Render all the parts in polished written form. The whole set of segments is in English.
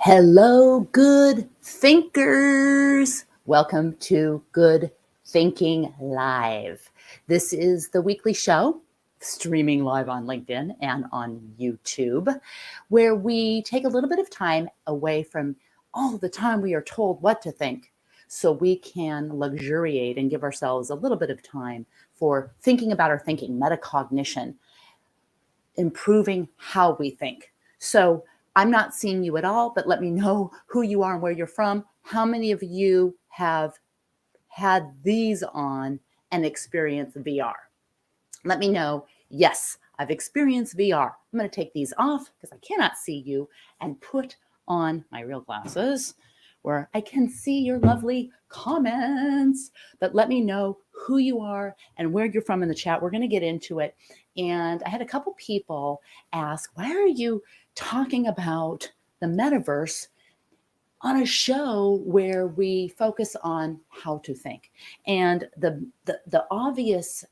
Hello, good thinkers. Welcome to Good Thinking Live. This is the weekly show, streaming live on LinkedIn and on YouTube, where we take a little bit of time away from all the time we are told what to think so we can luxuriate and give ourselves a little bit of time for thinking about our thinking, metacognition, improving how we think. So I'm not seeing you at all, but let me know who you are and where you're from. How many of you have had these on and experienced VR? Let me know. Yes, I've experienced VR. I'm going to take these off because I cannot see you and put on my real glasses where I can see your lovely comments. But let me know who you are and where you're from in the chat. We're going to get into it. And I had a couple people ask, why are you talking about the metaverse on a show where we focus on how to think? And the obvious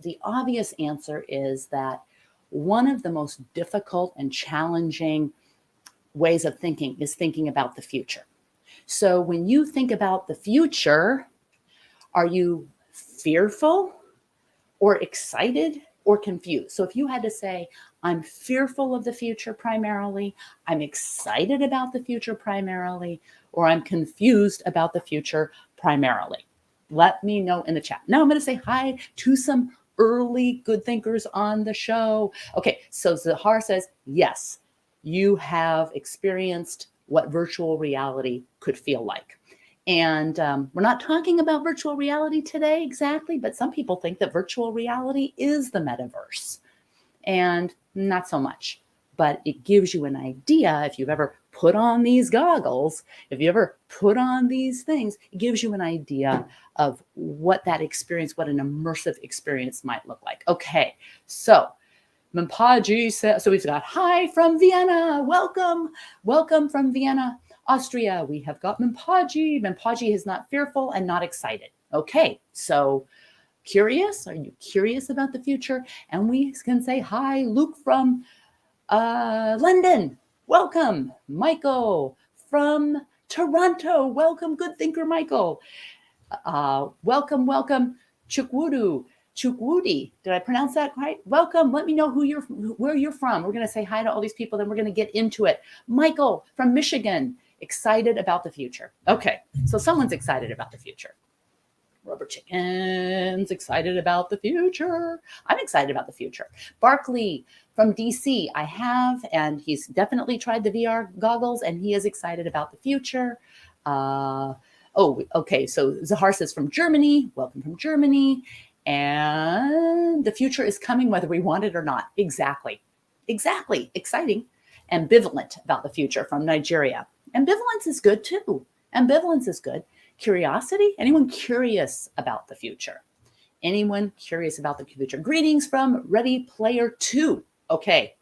answer is that one of the most difficult and challenging ways of thinking is thinking about the future. So when you think about the future, are you fearful or excited or confused? So if you had to say, I'm fearful of the future primarily, I'm excited about the future primarily, or I'm confused about the future primarily, let me know in the chat. Now I'm going to say hi to some early good thinkers on the show. Okay, so Zahar says, yes, you have experienced what virtual reality could feel like. And we're not talking about virtual reality today exactly, but some people think that virtual reality is the metaverse. And not so much. But it gives you an idea. If you've ever put on these goggles, if you ever put on these things, it gives you an idea of what that experience, what an immersive experience might look like. Okay, so Mampaji says, so we've got hi from Vienna. Welcome from Vienna, Austria. We have got Mampaji. Mampaji is not fearful and not excited. Okay, so curious? Are you curious about the future? And we can say hi, Luke from London. Welcome, Michael from Toronto. Welcome, good thinker, Michael. Welcome, Chukwudi. Did I pronounce that right? Welcome. Let me know where you're from. We're going to say hi to all these people, then we're going to get into it. Michael from Michigan, excited about the future. Okay, so someone's excited about the future. Rubber Chicken's excited about the future. I'm excited about the future. Barkley from DC, I have, and he's definitely tried the VR goggles, and he is excited about the future. Okay, so Zahar says from Germany, welcome from Germany. And the future is coming whether we want it or not. Exactly, exciting. Ambivalent about the future from Nigeria. Ambivalence is good too. Ambivalence is good. Curiosity? Anyone curious about the future? Anyone curious about the future? Greetings from Ready Player 2. Okay.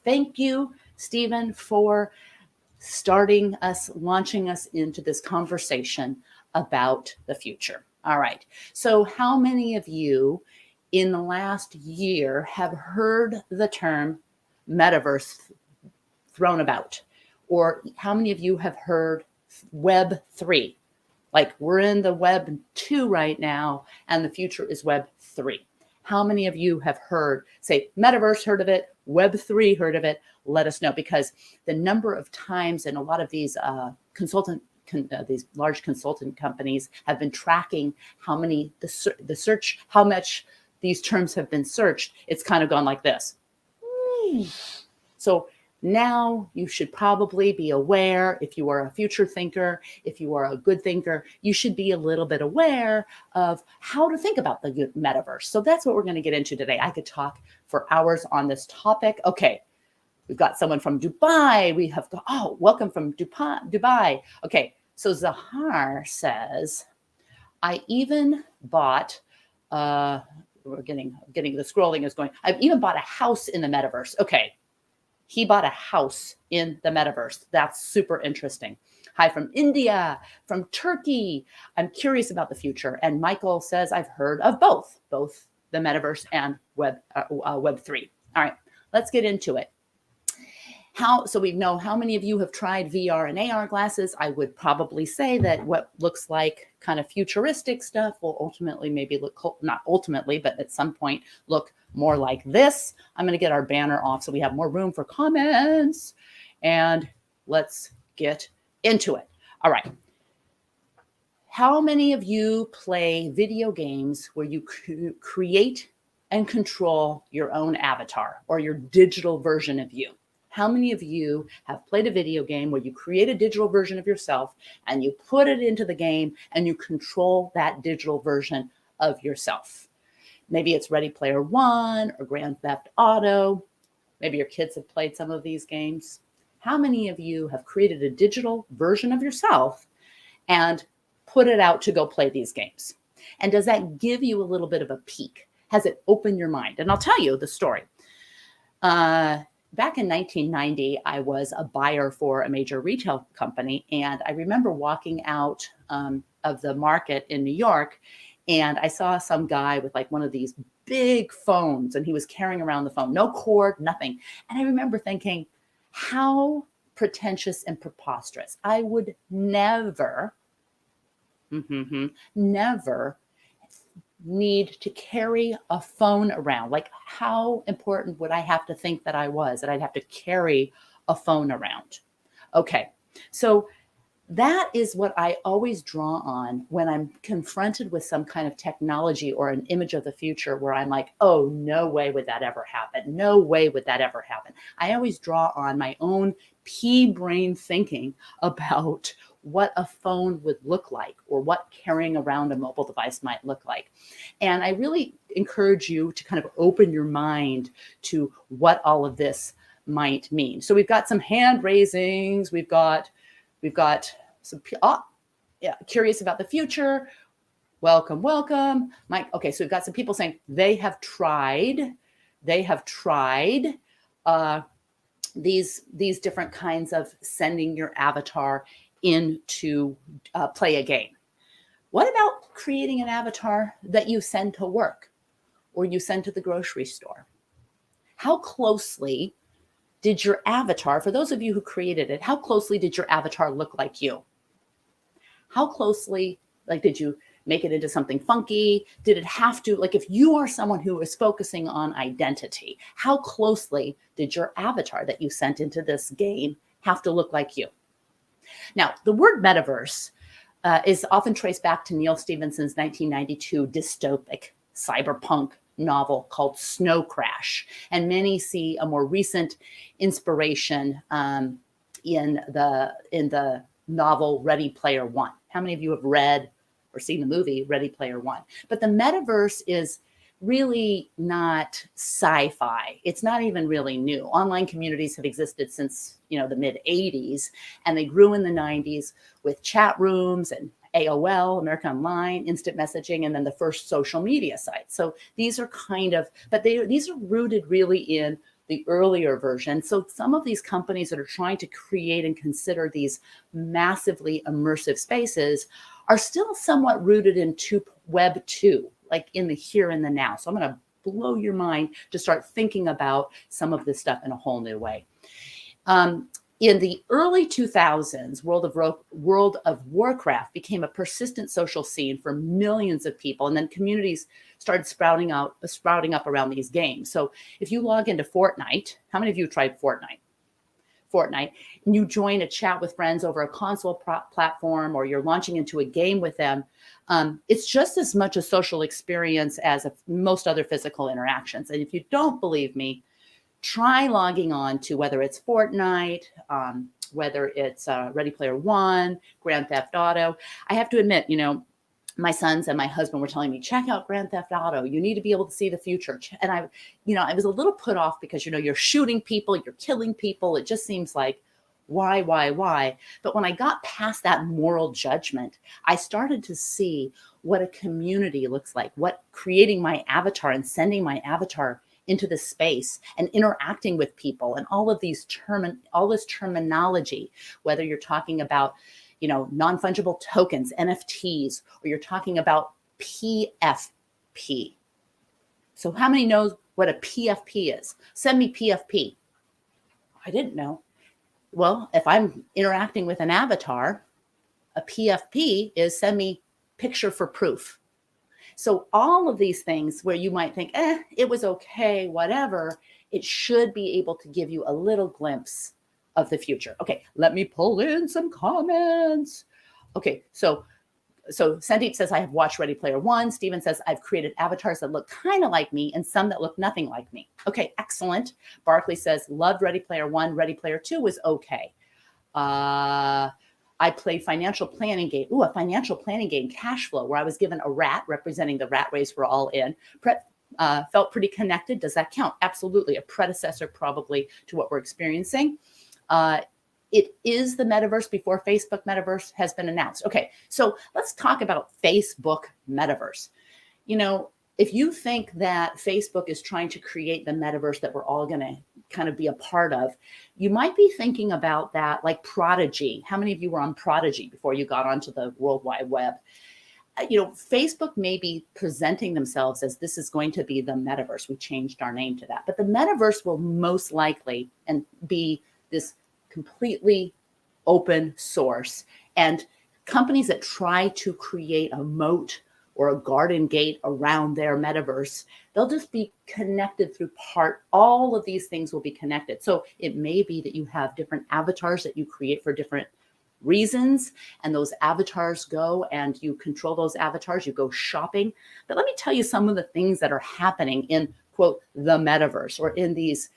Thank you, Stephen, for launching us into this conversation about the future. All right. So how many of you in the last year have heard the term metaverse thrown about? Or how many of you have heard Web 3? Like we're in the Web 2 right now, and the future is Web 3. How many of you have say, Metaverse, heard of it, Web 3, heard of it? Let us know, because the number of times and a lot of these these large consultant companies have been tracking how many how much these terms have been searched. It's kind of gone like this. So now you should probably be aware, if you are a future thinker, if you are a good thinker, you should be a little bit aware of how to think about the metaverse. So that's what we're going to get into today. I could talk for hours on this topic. Okay, we've got someone from Dubai. We have got, welcome from Dubai. Okay, so Zahar says, I even bought, we're getting the scrolling is going, I've even bought a house in the metaverse. Okay. He bought a house in the metaverse. That's super interesting. Hi from India, from Turkey. I'm curious about the future. And Michael says, I've heard of both the metaverse and Web 3. All right, let's get into it. So we know how many of you have tried VR and AR glasses. I would probably say that what looks like kind of futuristic stuff will ultimately maybe look, not ultimately, but at some point look more like this. I'm going to get our banner off so we have more room for comments, and let's get into it. All right. How many of you play video games where you create and control your own avatar or your digital version of you? How many of you have played a video game where you create a digital version of yourself and you put it into the game and you control that digital version of yourself? Maybe it's Ready Player One or Grand Theft Auto. Maybe your kids have played some of these games. How many of you have created a digital version of yourself and put it out to go play these games? And does that give you a little bit of a peek? Has it opened your mind? And I'll tell you the story. Back in 1990, I was a buyer for a major retail company. And I remember walking out of the market in New York, and I saw some guy with like one of these big phones, and he was carrying around the phone, no cord, nothing. And I remember thinking, how pretentious and preposterous. I would never never need to carry a phone around. Like, how important would I have to think that I was, that I'd have to carry a phone around? Okay, so that is what I always draw on when I'm confronted with some kind of technology or an image of the future where I'm like, oh, no way would that ever happen. No way would that ever happen. I always draw on my own pea brain thinking about what a phone would look like or what carrying around a mobile device might look like. And I really encourage you to kind of open your mind to what all of this might mean. So we've got some hand raisings. We've got some, curious about the future. Welcome. Mike. Okay, so we've got some people saying they have tried these different kinds of sending your avatar in to play a game. What about creating an avatar that you send to work or you send to the grocery store? How closely did your avatar, for those of you who created it, how closely did your avatar look like you? How closely, like, did you make it into something funky? Did it have to, like, if you are someone who is focusing on identity, how closely did your avatar that you sent into this game have to look like you? Now, the word metaverse is often traced back to Neil Stephenson's 1992 dystopic cyberpunk novel called Snow Crash. And many see a more recent inspiration in the novel Ready Player One. How many of you have read or seen the movie Ready Player One? But the metaverse is really not sci-fi. It's not even really new. Online communities have existed since, the mid 80s, and they grew in the 90s with chat rooms and AOL, America Online, instant messaging, and then the first social media sites. So these are these are rooted really in the earlier version. So some of these companies that are trying to create and consider these massively immersive spaces are still somewhat rooted in Web 2, like in the here and the now. So I'm going to blow your mind to start thinking about some of this stuff in a whole new way. In the early 2000s, World of Warcraft became a persistent social scene for millions of people, and then communities started sprouting up around these games. So if you log into Fortnite, how many of you tried Fortnite, and you join a chat with friends over a console platform, or you're launching into a game with them, it's just as much a social experience as most other physical interactions. And if you don't believe me, try logging on to whether it's Fortnite, whether it's Ready Player One, Grand Theft Auto. I have to admit, my sons and my husband were telling me, check out Grand Theft Auto. You need to be able to see the future. And I was a little put off because, you're shooting people, you're killing people. It just seems like, why? But when I got past that moral judgment, I started to see what a community looks like, what creating my avatar and sending my avatar into the space and interacting with people and all of this terminology, whether you're talking about, non-fungible tokens, NFTs, or you're talking about PFP. So how many knows what a PFP is? Send me PFP. I didn't know. Well, if I'm interacting with an avatar, a PFP is send me picture for proof. So all of these things where you might think, it was okay, whatever, it should be able to give you a little glimpse of the future. Okay, let me pull in some comments. Okay, so Sandeep says, I have watched Ready Player One. Steven says, I've created avatars that look kind of like me and some that look nothing like me. Okay, excellent. Barkley says, loved Ready Player One. Ready Player Two was okay. I played financial planning game. Ooh, a financial planning game, Cash Flow, where I was given a rat representing the rat race we're all in. Felt pretty connected. Does that count? Absolutely. A predecessor probably to what we're experiencing. It is the metaverse before Facebook metaverse has been announced. Okay, so let's talk about Facebook metaverse. You know, if you think that Facebook is trying to create the metaverse that we're all going to kind of be a part of, you might be thinking about that like Prodigy. How many of you were on Prodigy before you got onto the World Wide Web? You know, Facebook may be presenting themselves as this is going to be the metaverse. We changed our name to that. But the metaverse will most likely and be this completely open source. And companies that try to create a moat or a garden gate around their metaverse, they'll just be connected through all of these things will be connected. So it may be that you have different avatars that you create for different reasons, and those avatars go and you control those avatars, you go shopping. But let me tell you some of the things that are happening in, quote, the metaverse, or in these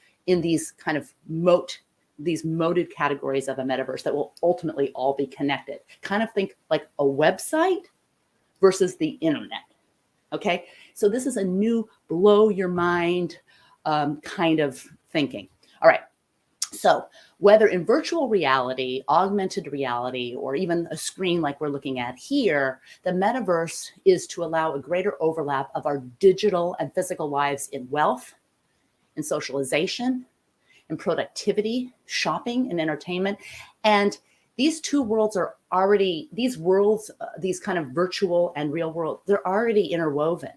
kind of these moated categories of a metaverse that will ultimately all be connected. Kind of think like a website versus the internet. Okay, so this is a new blow your mind kind of thinking. All right, so whether in virtual reality, augmented reality, or even a screen like we're looking at here, the metaverse is to allow a greater overlap of our digital and physical lives in wealth, in socialization, in productivity, shopping, and entertainment. And these two worlds are already, these kind of virtual and real world, they're already interwoven.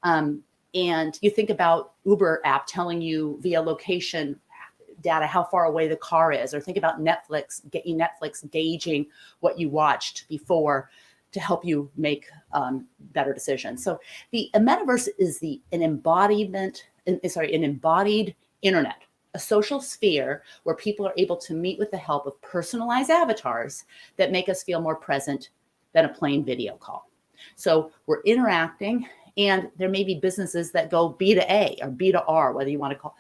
And you think about Uber app telling you via location data how far away the car is, or think about Netflix gauging what you watched before to help you make better decisions. So the metaverse is an embodied internet, a social sphere where people are able to meet with the help of personalized avatars that make us feel more present than a plain video call. So we're interacting, and there may be businesses that go B to A or B to R, whether you want to call,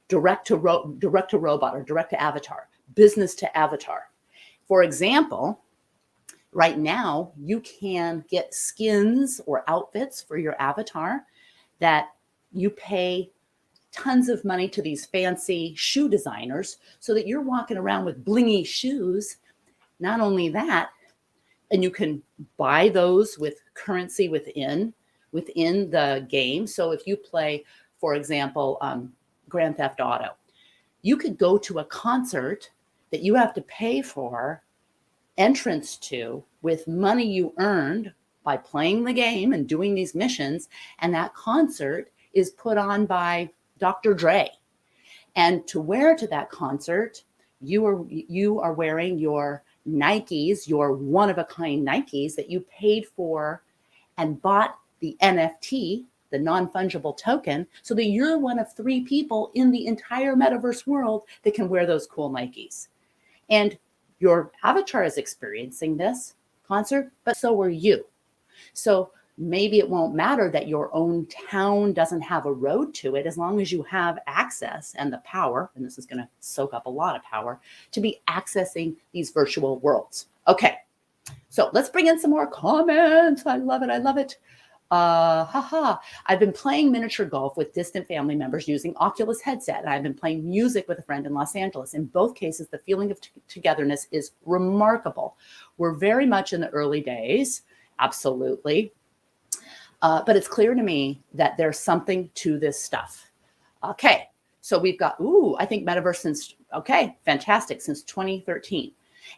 direct to robot or direct to avatar, business to avatar. For example, right now you can get skins or outfits for your avatar that you pay tons of money to these fancy shoe designers so that you're walking around with blingy shoes. Not only that, and you can buy those with currency within the game. So if you play, for example, Grand Theft Auto, you could go to a concert that you have to pay for entrance to with money you earned by playing the game and doing these missions. And that concert is put on by Dr. Dre. And to wear to that concert, you are wearing your Nikes, your one-of-a-kind Nikes that you paid for and bought the NFT, the non-fungible token, so that you're one of 3 people in the entire metaverse world that can wear those cool Nikes. And your avatar is experiencing this concert, but so are you. So maybe it won't matter that your own town doesn't have a road to it, as long as you have access and the power, and this is going to soak up a lot of power, to be accessing these virtual worlds. Okay, so let's bring in some more comments. I love it. I love it. I've been playing miniature golf with distant family members using Oculus headset, and I've been playing music with a friend in Los Angeles. In both cases, the feeling of togetherness is remarkable. We're very much in the early days, absolutely. But it's clear to me that there's something to this stuff. Okay, so we've got, I think metaverse fantastic, since 2013.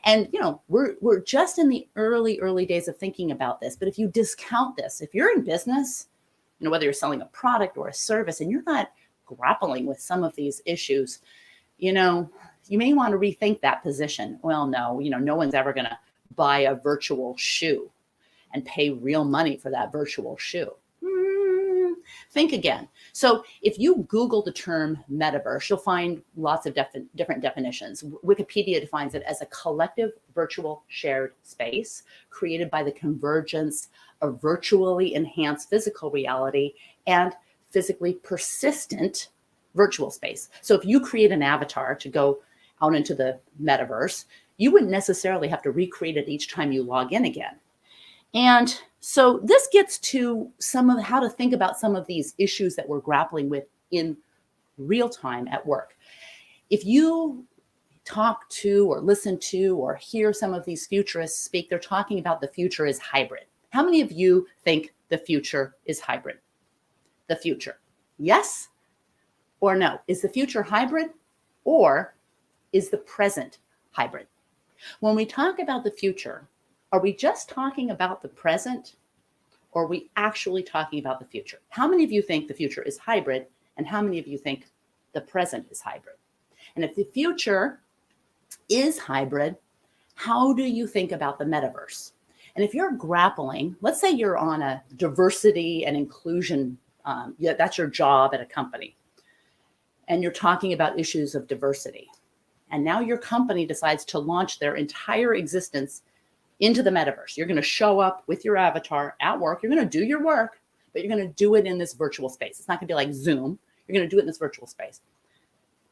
And, we're just in the early days of thinking about this. But if you discount this, if you're in business, whether you're selling a product or a service, and you're not grappling with some of these issues, you you may want to rethink that position. Well, no, no one's ever going to buy a virtual shoe and pay real money for that virtual shoe. Think again. So if you Google the term metaverse, you'll find lots of different definitions. Wikipedia defines it as a collective virtual shared space created by the convergence of virtually enhanced physical reality and physically persistent virtual space. So if you create an avatar to go out into the metaverse, you wouldn't necessarily have to recreate it each time you log in again. And so this gets to some of how to think about some of these issues that we're grappling with in real time at work. If you talk to or listen to or hear some of these futurists speak, they're talking about the future is hybrid. How many of you think the future is hybrid? The future, yes or no? Is the future hybrid, or is the present hybrid? When we talk about the future, are we just talking about the present, or are we actually talking about the future? How many of you think the future is hybrid, and how many of you think the present is hybrid? And if the future is hybrid, how do you think about the metaverse? And if you're grappling, let's say you're on a diversity and inclusion, that's your job at a company, and you're talking about issues of diversity. And now your company decides to launch their entire existence into the metaverse. You're going to show up with your avatar at work. You're going to do your work, but you're going to do it in this virtual space. It's not going to be like Zoom. You're going to do it in this virtual space.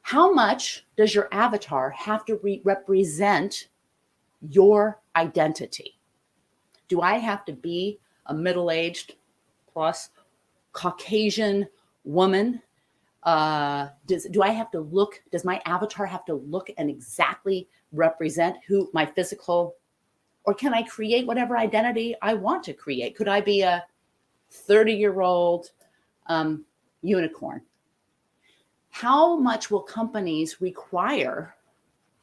How much does your avatar have to represent your identity? Do I have to be a middle-aged plus Caucasian woman? Do I have to look, does my avatar have to look and exactly represent who my physical, or can I create whatever identity I want to create? Could I be a 30-year-old unicorn? How much will companies require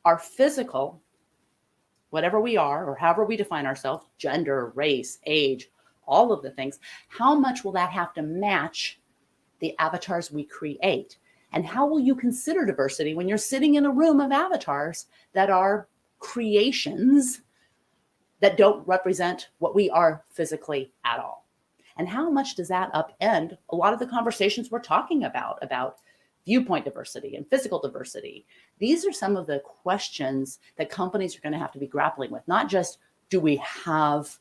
our physical, whatever we are, or however we define ourselves, gender, race, age, all of the things, how much will that have to match the avatars we create? And how will you consider diversity when you're sitting in a room of avatars that are creations that don't represent what we are physically at all? And how much does that upend a lot of the conversations we're talking about viewpoint diversity and physical diversity? These are some of the questions that companies are going to have to be grappling with. Not just, do we have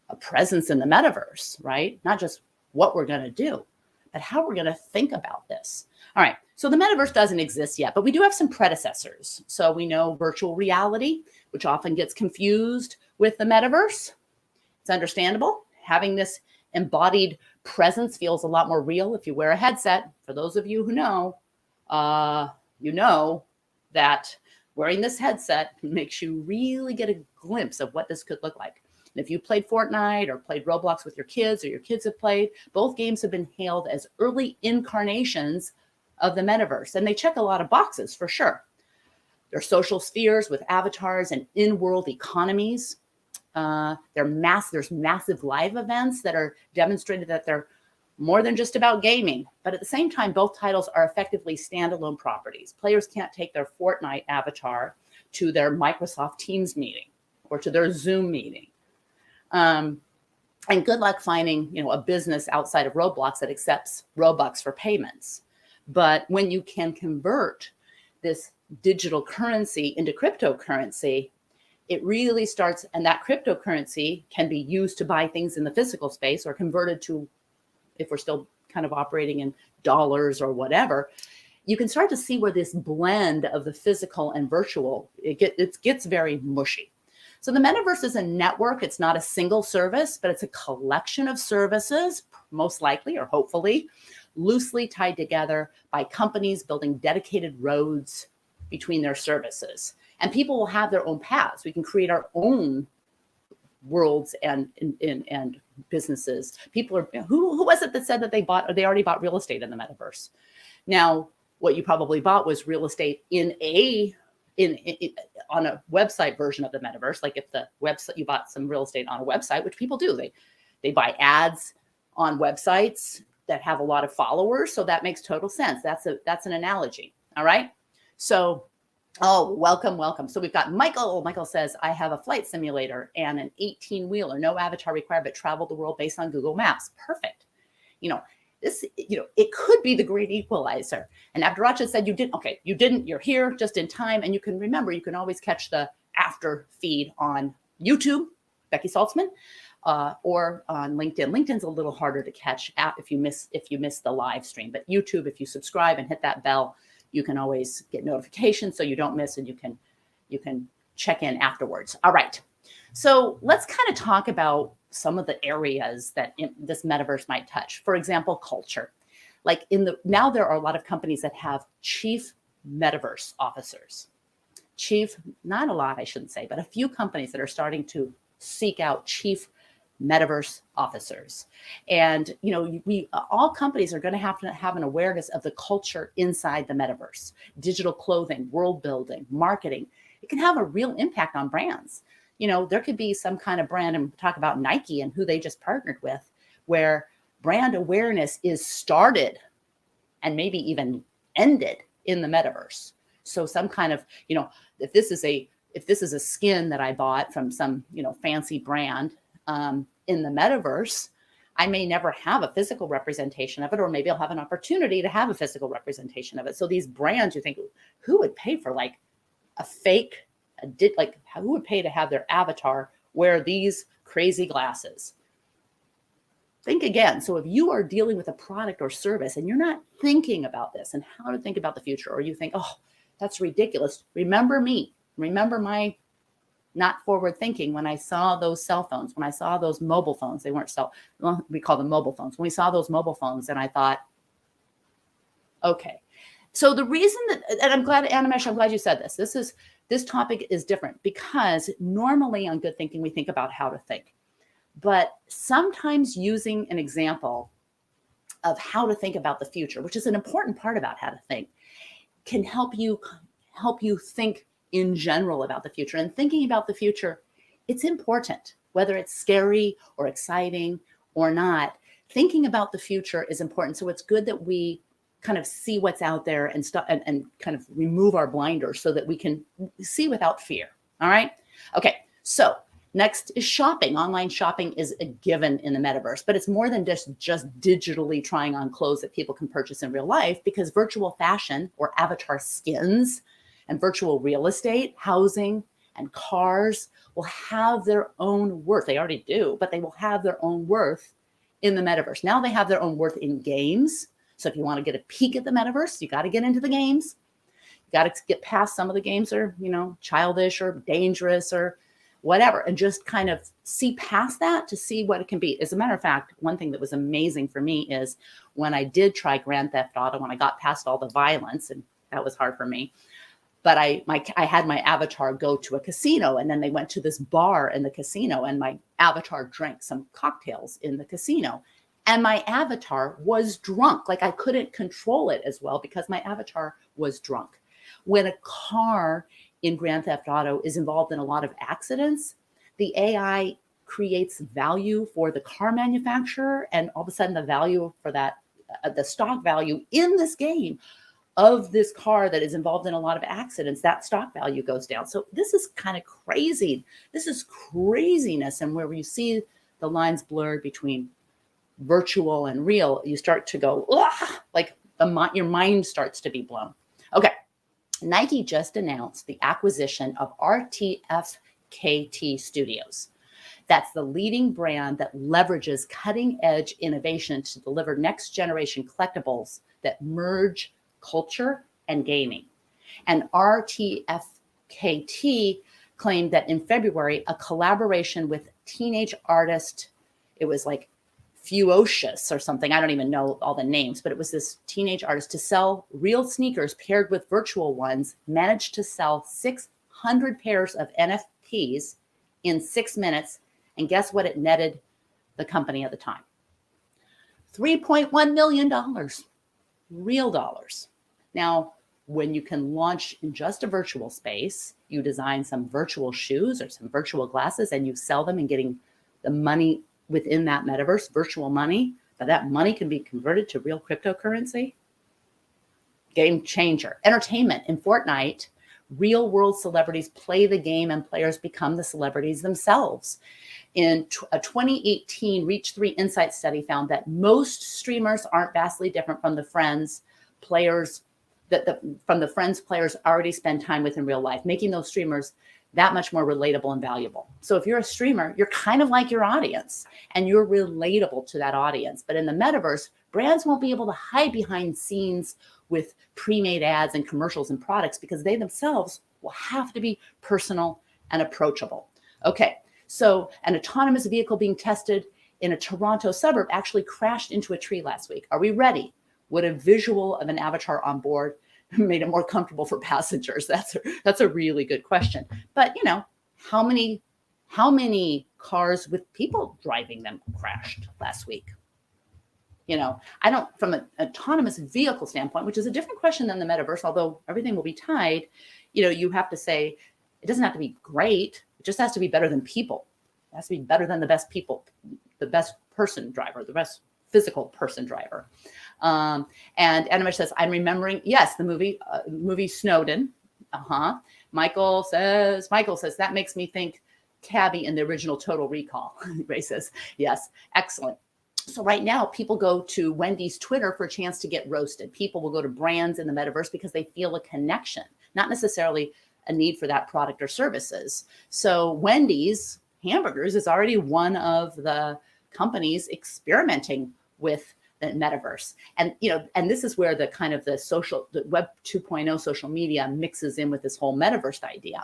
a presence in the metaverse, right? Not just what we're going to do, but how we're going to think about this. All right, so the metaverse doesn't exist yet, but we do have some predecessors. So we know virtual reality, which often gets confused with the metaverse. It's understandable. Having this embodied presence feels a lot more real if you wear a headset. For those of you who know, you know that wearing this headset makes you really get a glimpse of what this could look like. And if you played Fortnite or played Roblox with your kids, or your kids have played, both games have been hailed as early incarnations of the metaverse. And they check a lot of boxes for sure. They're social spheres with avatars and in-world economies. There's massive live events that are demonstrated that they're more than just about gaming. But at the same time, both titles are effectively standalone properties. Players can't take their Fortnite avatar to their Microsoft Teams meeting or to their Zoom meeting. And good luck finding, a business outside of Roblox that accepts Robux for payments. But when you can convert this digital currency into cryptocurrency, it really starts, and that cryptocurrency can be used to buy things in the physical space, or converted to, if we're still kind of operating in dollars or whatever, you can start to see where this blend of the physical and virtual, it gets very mushy. So the metaverse is a network. It's not a single service, but it's a collection of services, most likely or hopefully, loosely tied together by companies building dedicated roads between their services. And people will have their own paths. We can create our own worlds and businesses. People are, who was it that said that they already bought real estate in the metaverse? Now, what you probably bought was real estate on a website version of the metaverse. Like if the website, you bought some real estate on a website, which people do, they buy ads on websites that have a lot of followers. So that makes total sense. That's an analogy. All right. So Oh, welcome, welcome. So we've got Michael. Michael says, I have a flight simulator and an 18-wheeler, no avatar required, but travel the world based on Google Maps. Perfect. You know, this, it could be the great equalizer. And Abdurrahman said, you didn't. Okay, you didn't. You're here just in time. And you can remember, you can always catch the after feed on YouTube, Becki Saltzman, or on LinkedIn. LinkedIn's a little harder to catch if you miss the live stream. But YouTube, if you subscribe and hit that bell, you can always get notifications so you don't miss, and you can check in afterwards. All right. So let's kind of talk about some of the areas that this metaverse might touch. For example, culture. Like now there are a lot of companies that have chief metaverse officers. Not a lot, I shouldn't say, but a few companies that are starting to seek out chief metaverse officers. And all companies are going to have an awareness of the culture inside the metaverse. Digital clothing, world building, marketing. It can have a real impact on brands. There could be some kind of brand, and talk about Nike and who they just partnered with, where brand awareness is started and maybe even ended in the metaverse. So some kind of, if this is a skin that I bought from some, fancy brand, in the metaverse, I may never have a physical representation of it, or maybe I'll have an opportunity to have a physical representation of it. So these brands, you think, who would pay for like a fake, who would pay to have their avatar wear these crazy glasses? Think again. So if you are dealing with a product or service and you're not thinking about this and how to think about the future, or you think, oh, that's ridiculous. Remember me. Remember my not forward thinking when I saw those cell phones, when I saw those mobile phones. They weren't we call them mobile phones. When we saw those mobile phones, and I thought, okay. So the reason and I'm glad, Animesh, I'm glad you said this. This topic is different because normally on Good Thinking, we think about how to think. But sometimes using an example of how to think about the future, which is an important part about how to think, can help you think in general about the future. And thinking about the future, it's important, whether it's scary or exciting or not. Thinking about the future is important. So it's good that we kind of see what's out there and kind of remove our blinders so that we can see without fear. All right. Okay. So next is shopping. Online shopping is a given in the metaverse, but it's more than just digitally trying on clothes that people can purchase in real life, because virtual fashion or avatar skins and virtual real estate, housing, and cars will have their own worth. They already do, but they will have their own worth in the metaverse. Now they have their own worth in games. So if you want to get a peek at the metaverse, you got to get into the games. You got to get past some of the games are, childish or dangerous or whatever, and just kind of see past that to see what it can be. As a matter of fact, one thing that was amazing for me is when I did try Grand Theft Auto, when I got past all the violence, and that was hard for me. But I had my avatar go to a casino, and then they went to this bar in the casino, and my avatar drank some cocktails in the casino, and my avatar was drunk. Like I couldn't control it as well because my avatar was drunk. When a car in Grand Theft Auto is involved in a lot of accidents, the AI creates value for the car manufacturer, and all of a sudden the value for that, the stock value in this game of this car that is involved in a lot of accidents, that stock value goes down. So this is kind of crazy. This is craziness. And where you see the lines blurred between virtual and real, you start to go, like your mind starts to be blown. Okay. Nike just announced the acquisition of RTFKT Studios. That's the leading brand that leverages cutting-edge innovation to deliver next-generation collectibles that merge culture and gaming. And RTFKT claimed that in February, a collaboration with teenage artist, it was like Fuocious or something, I don't even know all the names, but it was this teenage artist, to sell real sneakers paired with virtual ones, managed to sell 600 pairs of NFTs in 6 minutes. And guess what it netted the company at the time? $3.1 million. Real dollars. Now, when you can launch in just a virtual space, you design some virtual shoes or some virtual glasses and you sell them and getting the money within that metaverse, virtual money, that money can be converted to real cryptocurrency. Game changer. Entertainment in Fortnite Real world celebrities play the game and players become the celebrities themselves. In a 2018 Reach 3 Insight study found that most streamers aren't vastly different from the friends players players already spend time with in real life, making those streamers that much more relatable and valuable. So if you're a streamer, you're kind of like your audience and you're relatable to that audience. But in the metaverse, brands won't be able to hide behind scenes with pre-made ads and commercials and products because they themselves will have to be personal and approachable. Okay, so an autonomous vehicle being tested in a Toronto suburb actually crashed into a tree last week. Are we ready? Would a visual of an avatar on board made it more comfortable for passengers? That's a really good question. But how many cars with people driving them crashed last week? I don't, from an autonomous vehicle standpoint, which is a different question than the metaverse, although everything will be tied, you have to say it doesn't have to be great. It just has to be better than people. It has to be better than the best people, the best person driver, the best physical person driver. And Animesh says, I'm remembering, yes, the movie Snowden. Michael says, that makes me think Cabby in the original Total Recall. Ray says, yes, excellent. So right now, people go to Wendy's Twitter for a chance to get roasted. People will go to brands in the metaverse because they feel a connection, not necessarily a need for that product or services. So Wendy's Hamburgers is already one of the companies experimenting with the metaverse. And, and this is where the kind of the Web 2.0 social media mixes in with this whole metaverse idea.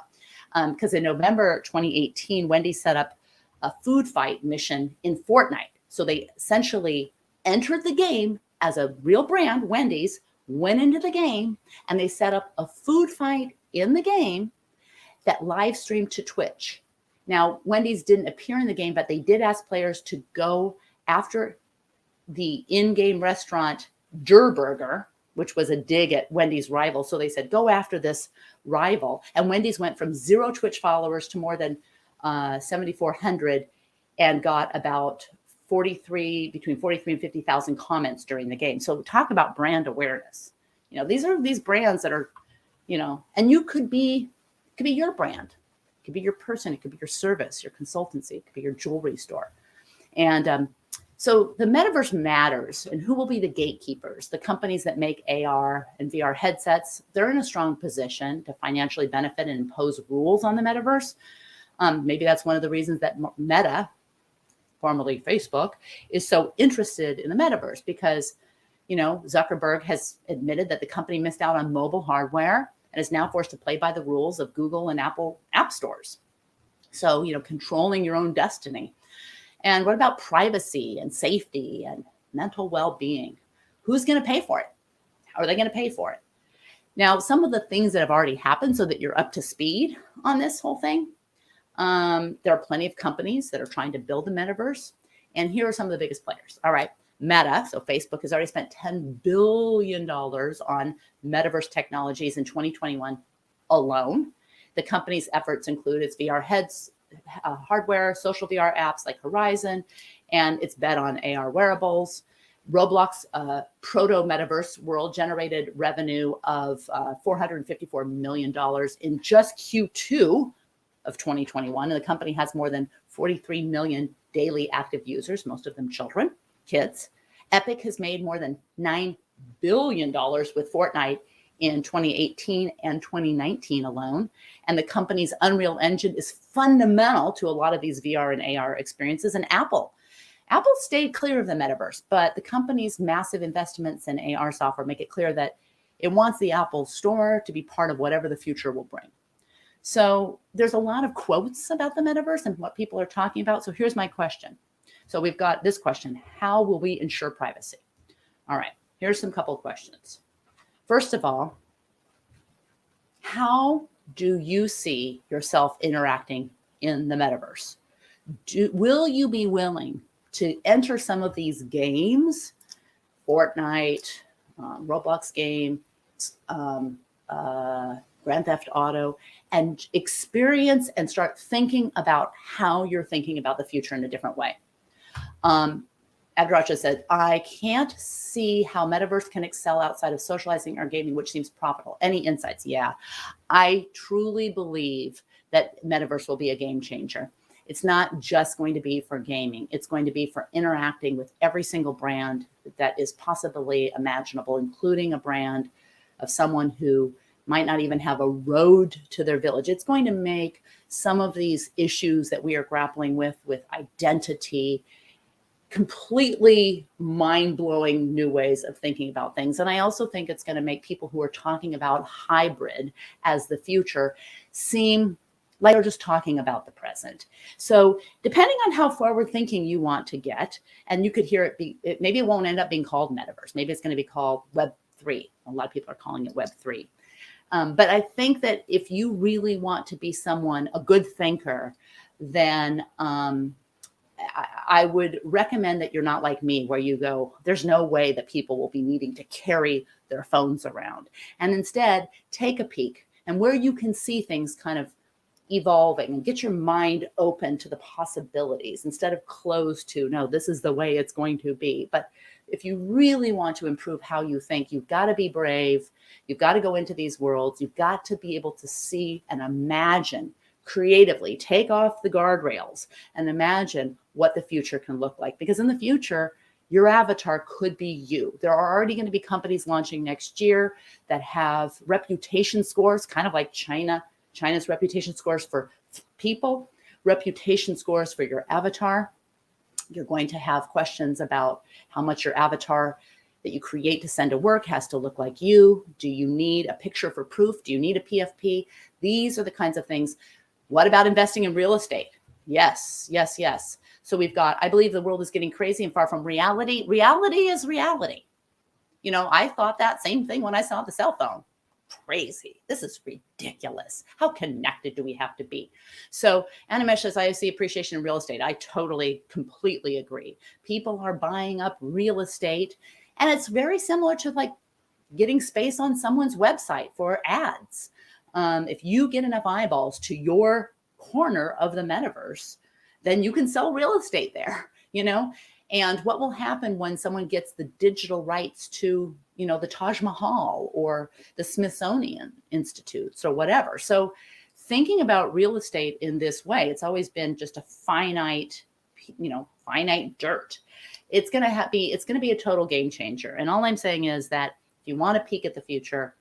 Because in November 2018, Wendy's set up a food fight mission in Fortnite. So they essentially entered the game as a real brand. Wendy's went into the game and they set up a food fight in the game that live streamed to Twitch. Now, Wendy's didn't appear in the game, but they did ask players to go after the in-game restaurant Der Burger, which was a dig at Wendy's rival. So they said, go after this rival. And Wendy's went from 0 Twitch followers to more than 7,400 and got about between 43 and 50,000 comments during the game. So talk about brand awareness. These are these brands that are, and you could be your brand. It could be your person. It could be your service, your consultancy. It could be your jewelry store. And so the metaverse matters. And who will be the gatekeepers? The companies that make AR and VR headsets, they're in a strong position to financially benefit and impose rules on the metaverse. Maybe that's one of the reasons that Meta, formerly Facebook, is so interested in the metaverse because, Zuckerberg has admitted that the company missed out on mobile hardware and is now forced to play by the rules of Google and Apple app stores. So, controlling your own destiny. And what about privacy and safety and mental well-being? Who's going to pay for it? How are they going to pay for it? Now, some of the things that have already happened so that you're up to speed on this whole thing. There are plenty of companies that are trying to build the metaverse. And here are some of the biggest players. All right. Meta, so Facebook, has already spent $10 billion on metaverse technologies in 2021 alone. The company's efforts include its VR heads, hardware, social VR apps like Horizon, and its bet on AR wearables. Roblox proto-metaverse world generated revenue of $454 million in just Q2 of 2021. And the company has more than 43 million daily active users, most of them children, kids. Epic has made more than $9 billion with Fortnite in 2018 and 2019 alone. And the company's Unreal Engine is fundamental to a lot of these VR and AR experiences. And Apple stayed clear of the metaverse, but the company's massive investments in AR software make it clear that it wants the Apple Store to be part of whatever the future will bring. So there's a lot of quotes about the metaverse and what people are talking about. So here's my question. So we've got this question: how will we ensure privacy? All right, here's some couple of questions. First of all, how do you see yourself interacting in the metaverse? Will you be willing to enter some of these games, Fortnite, Roblox game, Grand Theft Auto, and experience and start thinking about how you're thinking about the future in a different way? Abdracha said, I can't see how Metaverse can excel outside of socializing or gaming, which seems profitable. Any insights? Yeah, I truly believe that Metaverse will be a game changer. It's not just going to be for gaming. It's going to be for interacting with every single brand that is possibly imaginable, including a brand of someone who might not even have a road to their village. It's going to make some of these issues that we are grappling with identity, completely mind-blowing new ways of thinking about things. And I also think it's going to make people who are talking about hybrid as the future seem like they're just talking about the present. So depending on how forward thinking you want to get, and you could hear maybe it won't end up being called Metaverse. Maybe it's going to be called Web 3. A lot of people are calling it Web 3. But I think that if you really want to be someone, a good thinker, then I would recommend that you're not like me, where you go, there's no way that people will be needing to carry their phones around. And instead, take a peek, and where you can see things kind of evolving and get your mind open to the possibilities instead of closed to, no, this is the way it's going to be. But if you really want to improve how you think, you've got to be brave. You've got to go into these worlds. You've got to be able to see and imagine creatively, take off the guardrails and imagine what the future can look like. Because in the future, your avatar could be you. There are already going to be companies launching next year that have reputation scores, kind of like China's reputation scores for people, reputation scores for your avatar. You're going to have questions about how much your avatar that you create to send to work has to look like you. Do you need a picture for proof? Do you need a PFP? These are the kinds of things. What about investing in real estate? Yes, yes, yes. So we've got, I believe the world is getting crazy and far from reality. Reality is reality. You know, I thought that same thing when I saw the cell phone. Crazy. This is ridiculous. How connected do we have to be? So Animesh says, I see appreciation in real estate. I totally, completely agree. People are buying up real estate, and it's very similar to like getting space on someone's website for ads. If you get enough eyeballs to your corner of the metaverse, then you can sell real estate there, you know? And what will happen when someone gets the digital rights to, you know, the Taj Mahal or the Smithsonian Institutes or whatever? So thinking about real estate in this way, it's always been just a finite, you know, finite dirt. It's going to be a total game changer. And all I'm saying is that if you want to peek at the future,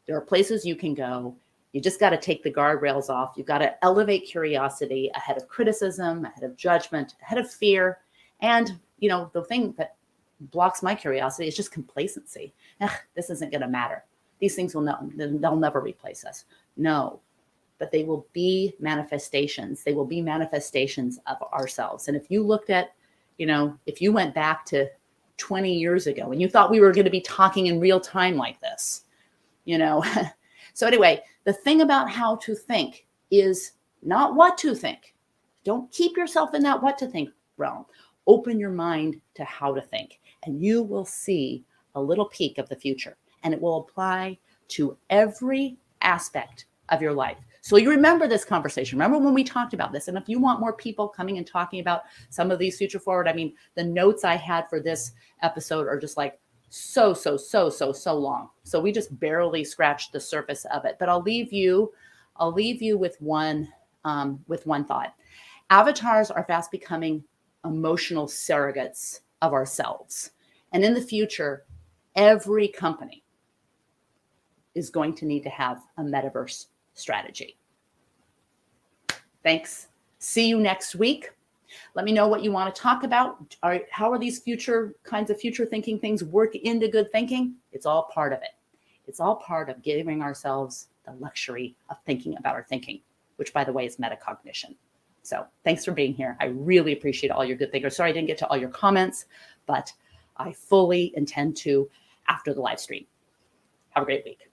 there are places you can go. You just got to take the guardrails off. You've got to elevate curiosity ahead of criticism, ahead of judgment, ahead of fear. And, you know, the thing that blocks my curiosity is just complacency. This isn't going to matter. These things they'll never replace us. No, but they will be manifestations. They will be manifestations of ourselves. And if you looked at, you know, if you went back to 20 years ago and you thought we were going to be talking in real time like this, you know. So anyway, the thing about how to think is not what to think. Don't keep yourself in that what to think realm. Open your mind to how to think, and you will see a little peek of the future, and it will apply to every aspect of your life. So you remember this conversation. Remember when we talked about this? And if you want more people coming and talking about some of these future forward, I mean, the notes I had for this episode are just like so long. So we just barely scratched the surface of it. But I'll leave you with one thought. Avatars are fast becoming emotional surrogates of ourselves. And in the future, every company is going to need to have a metaverse strategy. Thanks. See you next week. Let me know what you want to talk about. How are these kinds of future thinking things work into good thinking? It's all part of it. It's all part of giving ourselves the luxury of thinking about our thinking, which, by the way, is metacognition. So thanks for being here. I really appreciate all your good thinkers. Sorry I didn't get to all your comments, but I fully intend to after the live stream. Have a great week.